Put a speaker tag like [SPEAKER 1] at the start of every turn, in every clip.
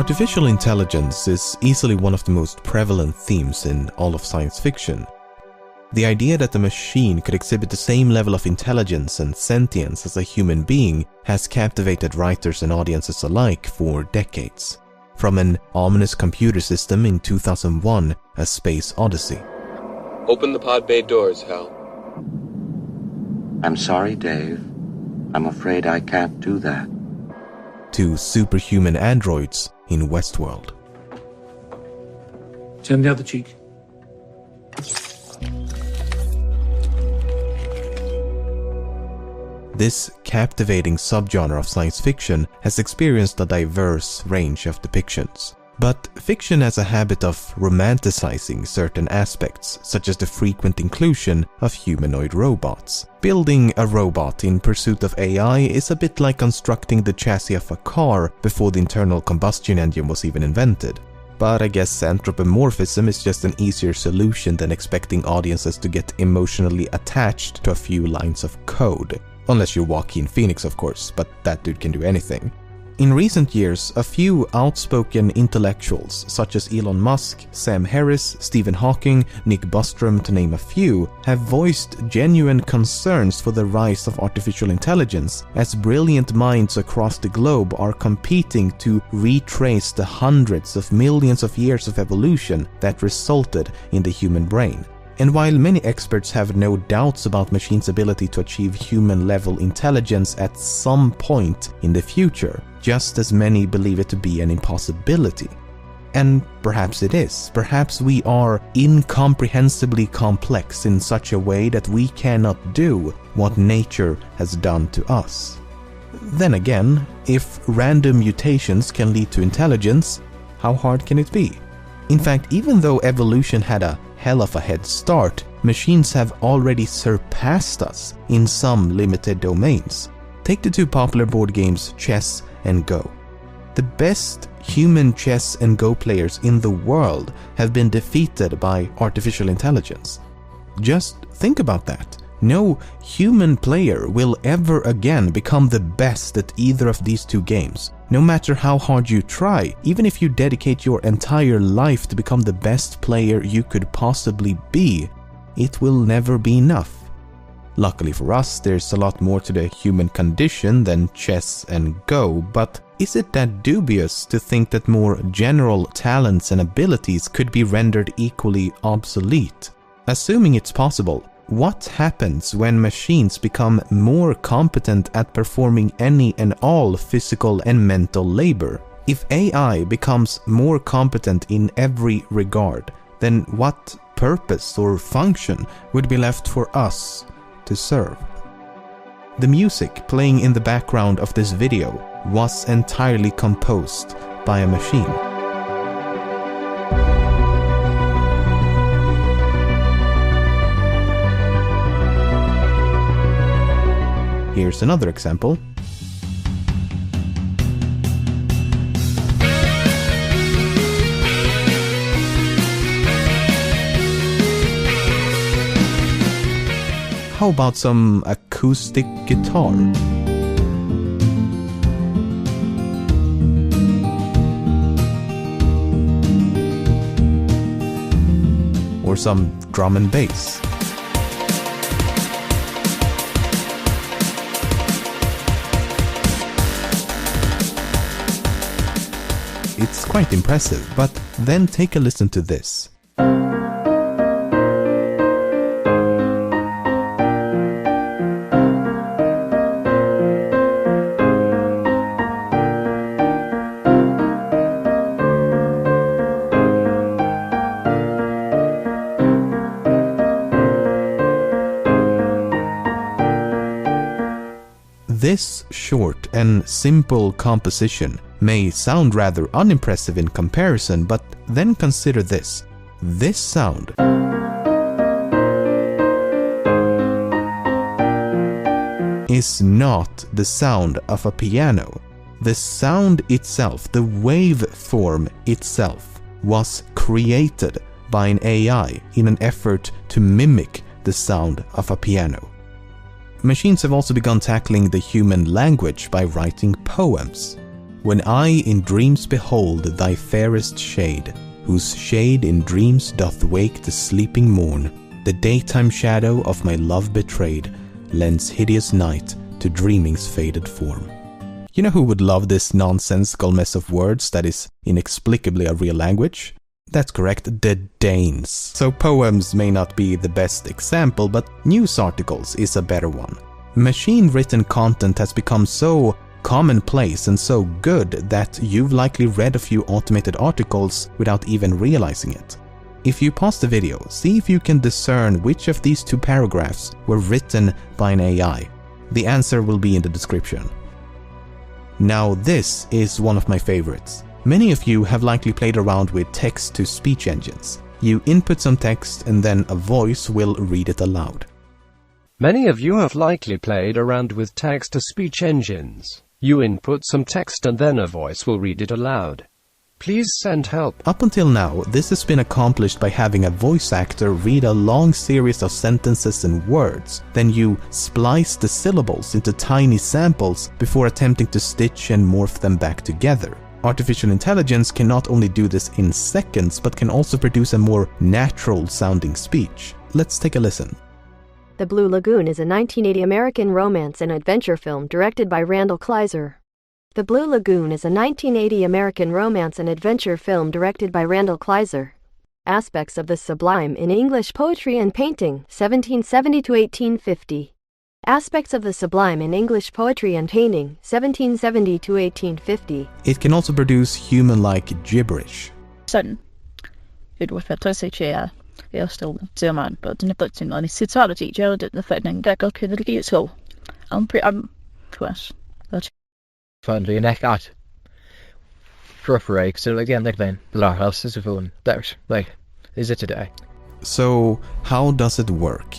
[SPEAKER 1] Artificial intelligence is easily one of the most prevalent themes in all of science fiction. The idea that a machine could exhibit the same level of intelligence and sentience as a human being has captivated writers and audiences alike for decades. From an ominous computer system in 2001, A Space Odyssey.
[SPEAKER 2] Open the pod bay doors, Hal.
[SPEAKER 3] I'm sorry, Dave. I'm afraid I can't do that.
[SPEAKER 1] To superhuman androids in Westworld.
[SPEAKER 4] Turn the other cheek.
[SPEAKER 1] This captivating subgenre of science fiction has experienced a diverse range of depictions. But fiction has a habit of romanticizing certain aspects, such as the frequent inclusion of humanoid robots. Building a robot in pursuit of AI is a bit like constructing the chassis of a car before the internal combustion engine was even invented. But I guess anthropomorphism is just an easier solution than expecting audiences to get emotionally attached to a few lines of code. Unless you're Joaquin Phoenix, of course, but that dude can do anything. In recent years, a few outspoken intellectuals such as Elon Musk, Sam Harris, Stephen Hawking, Nick Bostrom to name a few, have voiced genuine concerns for the rise of artificial intelligence as brilliant minds across the globe are competing to retrace the hundreds of millions of years of evolution that resulted in the human brain. And while many experts have no doubts about machines' ability to achieve human-level intelligence at some point in the future, just as many believe it to be an impossibility. And perhaps it is. Perhaps we are incomprehensibly complex in such a way that we cannot do what nature has done to us. Then again, if random mutations can lead to intelligence, how hard can it be? In fact, even though evolution had a hell of a head start, machines have already surpassed us in some limited domains. Take the two popular board games chess and Go. The best human chess and Go players in the world have been defeated by artificial intelligence. Just think about that. No human player will ever again become the best at either of these two games. No matter how hard you try, even if you dedicate your entire life to become the best player you could possibly be, it will never be enough. Luckily for us, there's a lot more to the human condition than chess and Go, but is it that dubious to think that more general talents and abilities could be rendered equally obsolete? Assuming it's possible, what happens when machines become more competent at performing any and all physical and mental labor? If AI becomes more competent in every regard, then what purpose or function would be left for us to serve? The music playing in the background of this video was entirely composed by a machine. Here's another example. How about some acoustic guitar? Or some drum and bass? It's quite impressive, but then take a listen to this. This short and simple composition may sound rather unimpressive in comparison, but then consider this. This sound is not the sound of a piano. The sound itself, the waveform itself, was created by an AI in an effort to mimic the sound of a piano. Machines have also begun tackling the human language by writing poems. When I in dreams behold thy fairest shade, whose shade in dreams doth wake the sleeping morn, the daytime shadow of my love betrayed lends hideous night to dreaming's faded form. You know who would love this nonsensical mess of words that is inexplicably a real language? That's correct, the Danes. So poems may not be the best example, but news articles is a better one. Machine-written content has become so commonplace and so good that you've likely read a few automated articles without even realizing it. If you pause the video, see if you can discern which of these two paragraphs were written by an AI. The answer will be in the description. Now this is one of my favorites. Many of you have likely played around with text-to-speech engines. You input some text and then a voice will read it aloud.
[SPEAKER 4] Many of you have likely played around with text-to-speech engines. You input some text and then a voice will read it aloud. Please send help.
[SPEAKER 1] Up until now, this has been accomplished by having a voice actor read a long series of sentences and words. Then you splice the syllables into tiny samples before attempting to stitch and morph them back together. Artificial intelligence can not only do this in seconds, but can also produce a more natural-sounding speech. Let's take a listen.
[SPEAKER 5] The Blue Lagoon is a 1980 American romance and adventure film directed by Randall Kleiser. The Blue Lagoon is a 1980 American romance and adventure film directed by Randall Kleiser. Aspects of the Sublime in English Poetry and Painting, 1770 to 1850. Aspects of the Sublime in English Poetry and Painting, 1770 to 1850.
[SPEAKER 1] It can also produce human-like gibberish.
[SPEAKER 6] Sådan. Et ord for at sige, jeg still ser man, but den er ting on citality, gel the fetting that got kid the so. I'm quest. That
[SPEAKER 7] finally an ecart. Preferate so like the end like then the lar house is a phone. There's like is it today?
[SPEAKER 1] So how does it work?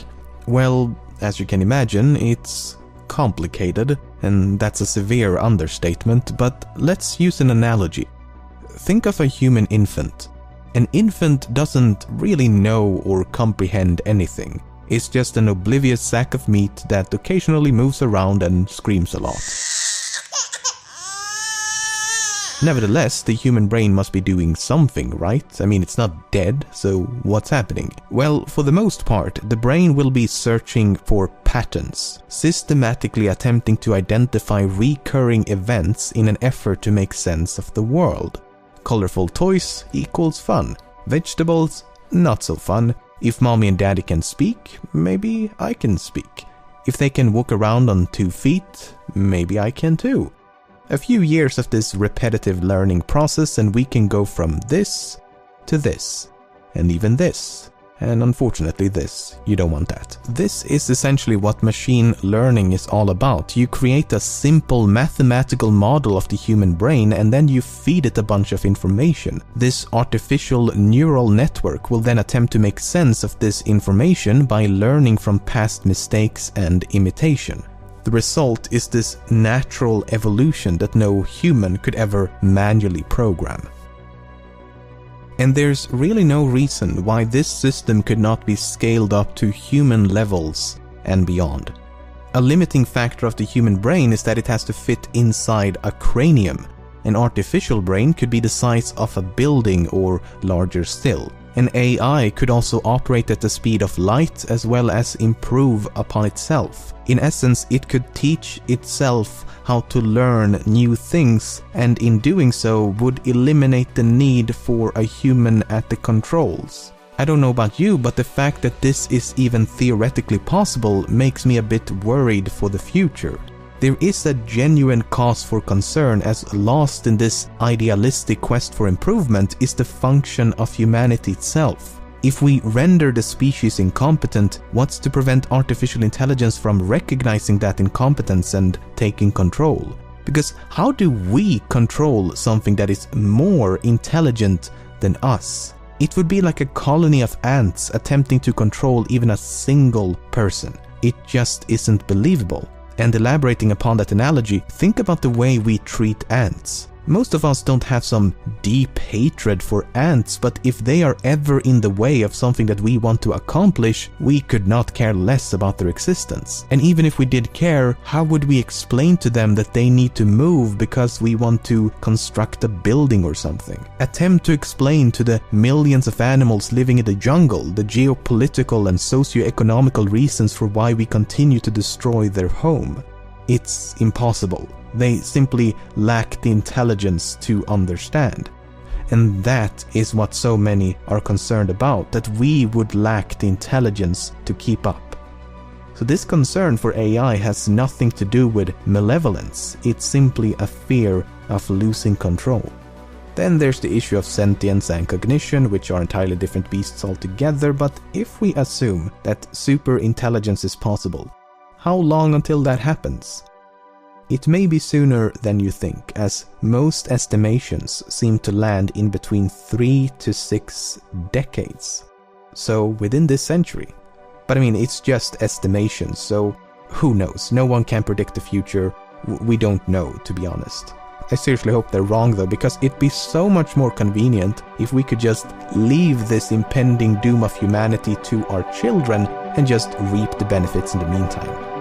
[SPEAKER 1] Well, as you can imagine, it's complicated, and that's a severe understatement, but let's use an analogy. Think of a human infant. An infant doesn't really know or comprehend anything. It's just an oblivious sack of meat that occasionally moves around and screams a lot. Nevertheless, the human brain must be doing something, right? I mean, it's not dead, so what's happening? Well, for the most part, the brain will be searching for patterns, systematically attempting to identify recurring events in an effort to make sense of the world. Colorful toys equals fun. Vegetables, not so fun. If mommy and daddy can speak, maybe I can speak. If they can walk around on 2 feet, maybe I can too. A few years of this repetitive learning process and we can go from this to this, and even this, and unfortunately this. You don't want that. This is essentially what machine learning is all about. You create a simple mathematical model of the human brain and then you feed it a bunch of information. This artificial neural network will then attempt to make sense of this information by learning from past mistakes and imitation. The result is this natural evolution that no human could ever manually program. And there's really no reason why this system could not be scaled up to human levels and beyond. A limiting factor of the human brain is that it has to fit inside a cranium. An artificial brain could be the size of a building or larger still. An AI could also operate at the speed of light as well as improve upon itself. In essence, it could teach itself how to learn new things, and in doing so would eliminate the need for a human at the controls. I don't know about you, but the fact that this is even theoretically possible makes me a bit worried for the future. There is a genuine cause for concern, as lost in this idealistic quest for improvement is the function of humanity itself. If we render the species incompetent, what's to prevent artificial intelligence from recognizing that incompetence and taking control? Because how do we control something that is more intelligent than us? It would be like a colony of ants attempting to control even a single person. It just isn't believable. And elaborating upon that analogy, think about the way we treat ants. Most of us don't have some deep hatred for ants, but if they are ever in the way of something that we want to accomplish, we could not care less about their existence. And even if we did care, how would we explain to them that they need to move because we want to construct a building or something? Attempt to explain to the millions of animals living in the jungle the geopolitical and socio-economical reasons for why we continue to destroy their home. It's impossible. They simply lack the intelligence to understand. And that is what so many are concerned about, that we would lack the intelligence to keep up. So this concern for AI has nothing to do with malevolence, it's simply a fear of losing control. Then there's the issue of sentience and cognition, which are entirely different beasts altogether, but if we assume that super intelligence is possible, how long until that happens? It may be sooner than you think, as most estimations seem to land in between 3 to 6 decades. So within this century. But I mean, it's just estimations, so who knows? No one can predict the future. We don't know, to be honest. I seriously hope they're wrong though, because it'd be so much more convenient if we could just leave this impending doom of humanity to our children and just reap the benefits in the meantime.